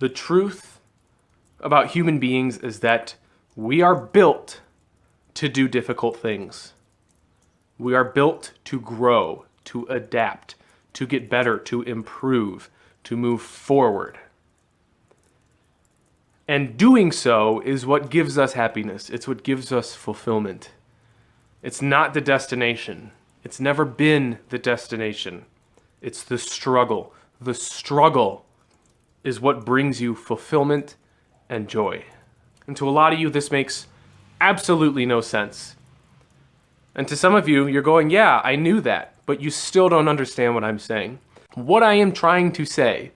The truth about human beings is that we are built to do difficult things. We are built to grow, to adapt, to get better, to improve, to move forward. And doing so is what gives us happiness. It's what gives us fulfillment. It's not the destination. It's never been the destination. It's the struggle. The struggle is what brings you fulfillment and joy. And to a lot of you, this makes absolutely no sense. And to some of you, you're going, yeah, I knew that, but you still don't understand what I'm saying. What I am trying to say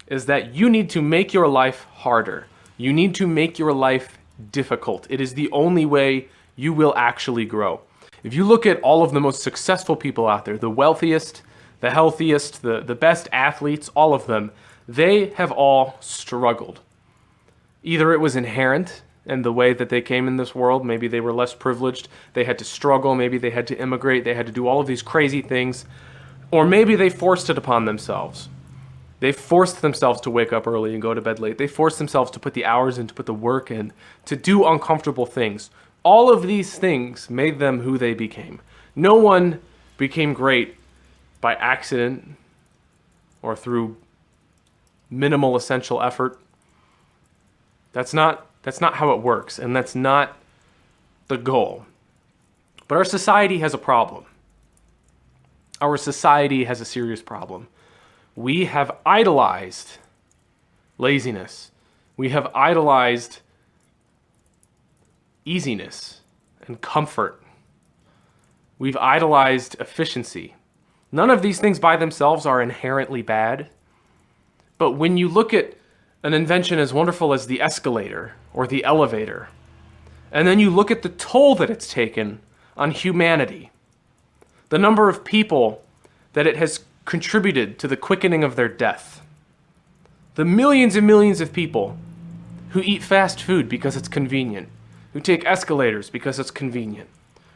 is that you need to make your life harder. You need to make your life difficult. It is the only way you will actually grow. If you look at all of the most successful people out there, the wealthiest, the healthiest, the best athletes, all of them, they have all struggled. Either it was inherent in the way that they came in this world, maybe they were less privileged, they had to struggle, maybe they had to immigrate, they had to do all of these crazy things, or maybe they forced it upon themselves. They forced themselves to wake up early and go to bed late. They forced themselves to put the hours in, to put the work in, to do uncomfortable things. All of these things made them who they became. No one became great by accident or through minimal essential effort. That's not how it works, and that's not the goal. But our society has a problem. Our society has a serious problem. We have idolized laziness. We have idolized easiness and comfort. We've idolized efficiency. None of these things by themselves are inherently bad. But when you look at an invention as wonderful as the escalator or the elevator, and then you look at the toll that it's taken on humanity, the number of people that it has contributed to the quickening of their death, the millions and millions of people who eat fast food because it's convenient, who take escalators because it's convenient,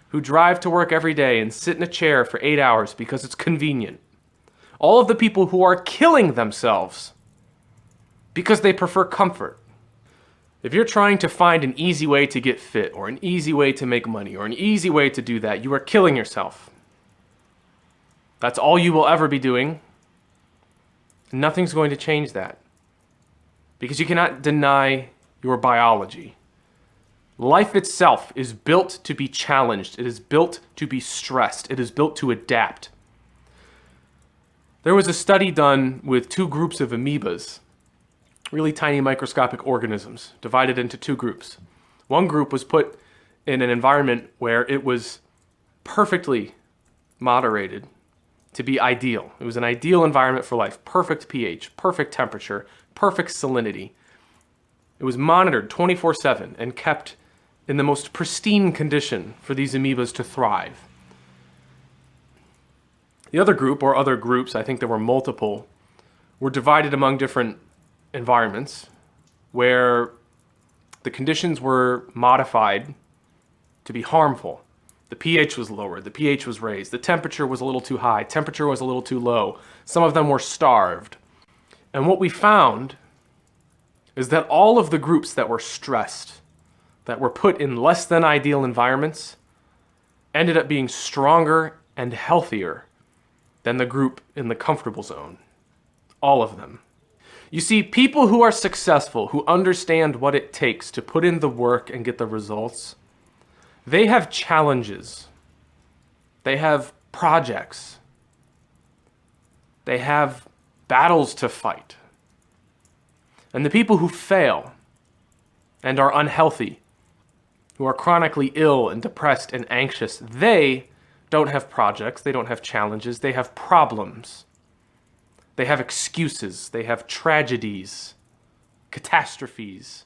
who drive to work every day and sit in a chair for 8 hours because it's convenient, all of the people who are killing themselves because they prefer comfort. If you're trying to find an easy way to get fit, or an easy way to make money, or an easy way to do that, you are killing yourself. That's all you will ever be doing. Nothing's going to change that. Because you cannot deny your biology. Life itself is built to be challenged. It is built to be stressed. It is built to adapt. There was a study done with 2 groups of amoebas, really tiny microscopic organisms, divided into 2 groups. One group was put in an environment where it was perfectly moderated to be ideal. It was an ideal environment for life. Perfect pH, perfect temperature, perfect salinity. It was monitored 24/7 and kept in the most pristine condition for these amoebas to thrive. The other group, or other groups, I think there were multiple, were divided among different environments where the conditions were modified to be harmful. The pH was lowered, the pH was raised, the temperature was a little too high, temperature was a little too low. Some of them were starved. And what we found is that all of the groups that were stressed, that were put in less than ideal environments, ended up being stronger and healthier than the group in the comfortable zone. All of them. You see, people who are successful, who understand what it takes to put in the work and get the results, they have challenges. They have projects. They have battles to fight. And the people who fail and are unhealthy, who are chronically ill and depressed and anxious, they don't have projects, they don't have challenges, they have problems. They have excuses, they have tragedies, catastrophes.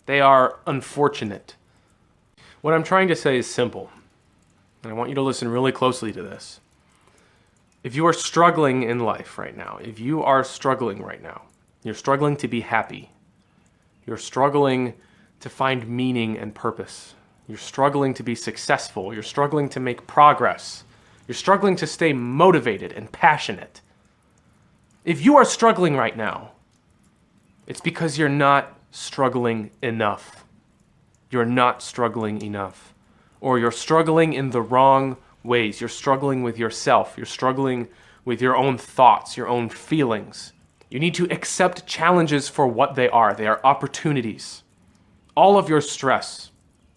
They are unfortunate. What I'm trying to say is simple, and I want you to listen really closely to this. If you are struggling in life right now, if you are struggling right now, you're struggling to be happy, you're struggling to find meaning and purpose, you're struggling to be successful, you're struggling to make progress, you're struggling to stay motivated and passionate. If you are struggling right now, It's because you're not struggling enough. You're not struggling enough. Or you're struggling in the wrong ways. You're struggling with yourself. You're struggling with your own thoughts, your own feelings. You need to accept challenges for what they are. They are opportunities. All of your stress,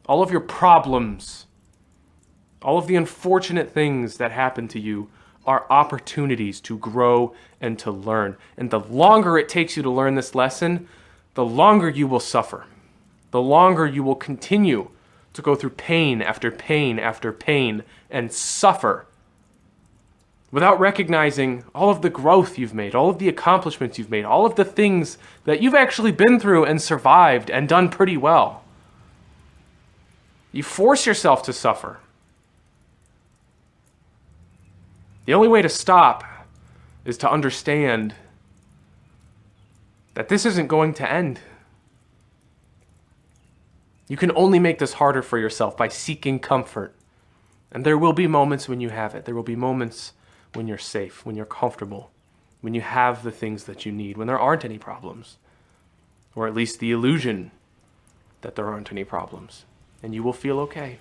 all of your problems, all of the unfortunate things that happen to you are opportunities to grow and to learn. And the longer it takes you to learn this lesson, the longer you will suffer. The longer you will continue to go through pain after pain after pain and suffer without recognizing all of the growth you've made, all of the accomplishments you've made, all of the things that you've actually been through and survived and done pretty well. You force yourself to suffer. The only way to stop is to understand that this isn't going to end. You can only make this harder for yourself by seeking comfort. And there will be moments when you have it. There will be moments when you're safe, when you're comfortable, when you have the things that you need, when there aren't any problems, or at least the illusion that there aren't any problems, and you will feel okay.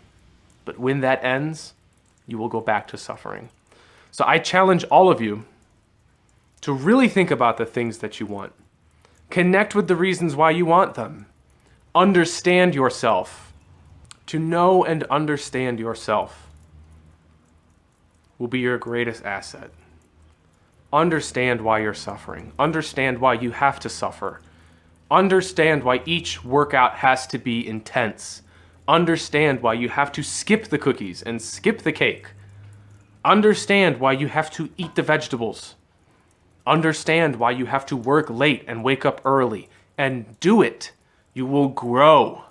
But when that ends, you will go back to suffering. So I challenge all of you to really think about the things that you want. Connect with the reasons why you want them. Understand yourself. To know and understand yourself will be your greatest asset. Understand why you're suffering. Understand why you have to suffer. Understand why each workout has to be intense. Understand why you have to skip the cookies and skip the cake. Understand why you have to eat the vegetables. Understand why you have to work late and wake up early. And do it. You will grow.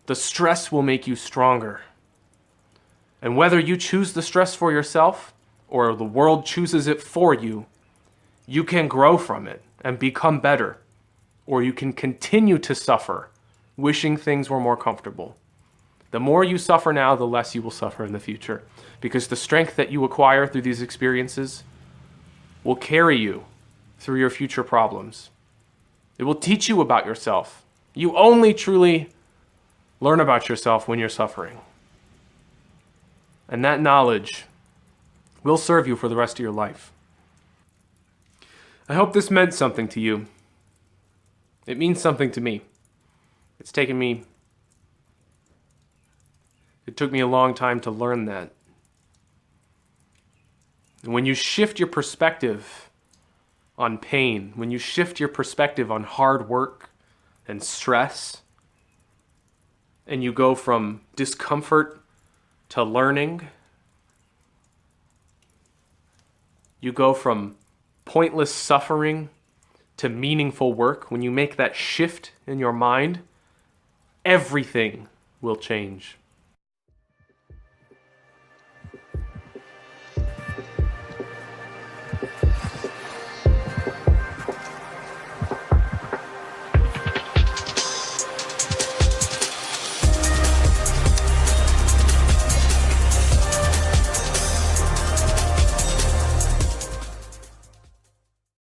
The stress will make you stronger. And whether you choose the stress for yourself or the world chooses it for you, you can grow from it and become better. Or you can continue to suffer, wishing things were more comfortable. The more you suffer now, the less you will suffer in the future. Because the strength that you acquire through these experiences will carry you through your future problems. It will teach you about yourself. You only truly learn about yourself when you're suffering. And that knowledge will serve you for the rest of your life. I hope this meant something to you. It means something to me. It took me a long time to learn that. And when you shift your perspective on pain, when you shift your perspective on hard work and stress, and you go from discomfort to learning, you go from pointless suffering to meaningful work, when you make that shift in your mind, everything will change.